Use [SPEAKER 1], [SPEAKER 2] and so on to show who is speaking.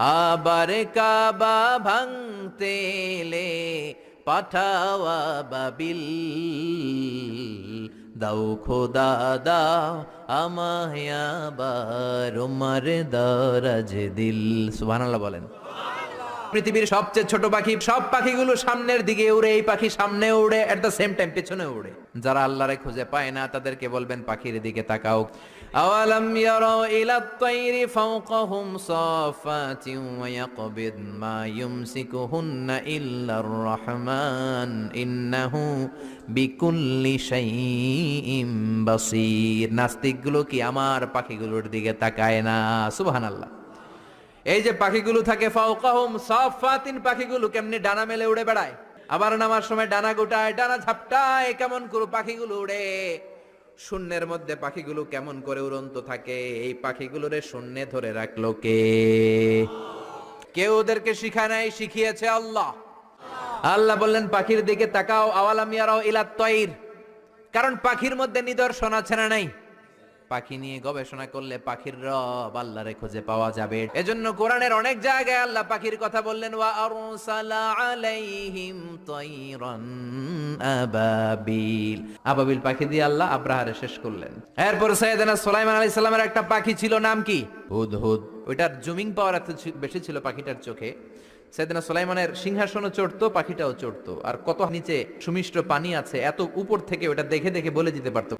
[SPEAKER 1] আবার কাবা ভাঙতে এলে পাঠাওয়া বাবিল, দাও খোদা দাও আমায় আবার উমার দারাজ দিল। সুবহানাল্লাহ বলেন। পৃথিবীর সবচেয়ে ছোট পাখি, সব পাখিগুলো সামনের দিকে উড়ে, এই পাখি সামনে উড়ে, এট দ্য সেম টাইম পেছনে উড়ে। যারা আল্লাহরে খুঁজে পায় না তাদেরকে বলবেন পাখির দিকে তাকাও। আওয়ালাম ইয়ারাউ ইলাত তায়রি ফাওকাহুম সাফাতিন ওয়া ইয়াকবিদ মা ইউমসিকুহুন্না ইল্লার রহমান ইন্নাহু বিকুল্লি শাইইম বাসীর। নাস্তিকগুলো কি আমার পাখিগুলোর দিকে তাকায় না? সুবহানাল্লাহ। এই যে পাখিগুলো থাকে ফাওকাহুম সাফাতিন, পাখিগুলো কেমনে ডানা মেলে উড়ে বেড়ায়, আবার নামার সময় ডানা গোটায়, ডানা ঝাপটায়, কেমন করে পাখিগুলো উড়ে। শূন্যের মধ্যে পাখিগুলো কেমন করে উড়ন্ত থাকে, এই পাখিগুলোরে শূন্যে ধরে রাখলো কে? কেউ ওদেরকে শিখায় নাই, শিখিয়েছে আল্লাহ। আল্লাহ বললেন পাখির দিকে তাকাও। আওয়ালাম ইয়ারাউ ইলাত তায়র, কারণ পাখির মধ্যে নিদর্শন আছে না নাই? পাখি নিয়ে গবেষণা করলে পাখির রব আল্লাহরে খুঁজে পাওয়া যাবে। এজন্য কোরআনের অনেক জায়গায় আল্লাহ পাখির কথা বললেন, ওয়া আরসালা আলাইহিম তায়রান আবাবিল। আবাবিল পাখি দিয়ে আল্লাহ আব্রাহারে শেষ করলেন। এরপর সাইয়েদনা সুলাইমান আলাইহিস সালামের একটা পাখি ছিল, নাম কি? হুদহুদ। ওইটার জুমিং পাওয়ার এত বেশি ছিল পাখিটার চোখে, সাইয়েদনা সুলাইমানের সিংহাসনও চড়তো, পাখিটাও চড়তো। আর কত নিচে সুমিষ্ট পানি আছে, এত উপর থেকে ওটা দেখে দেখে বলে দিতে পারতো।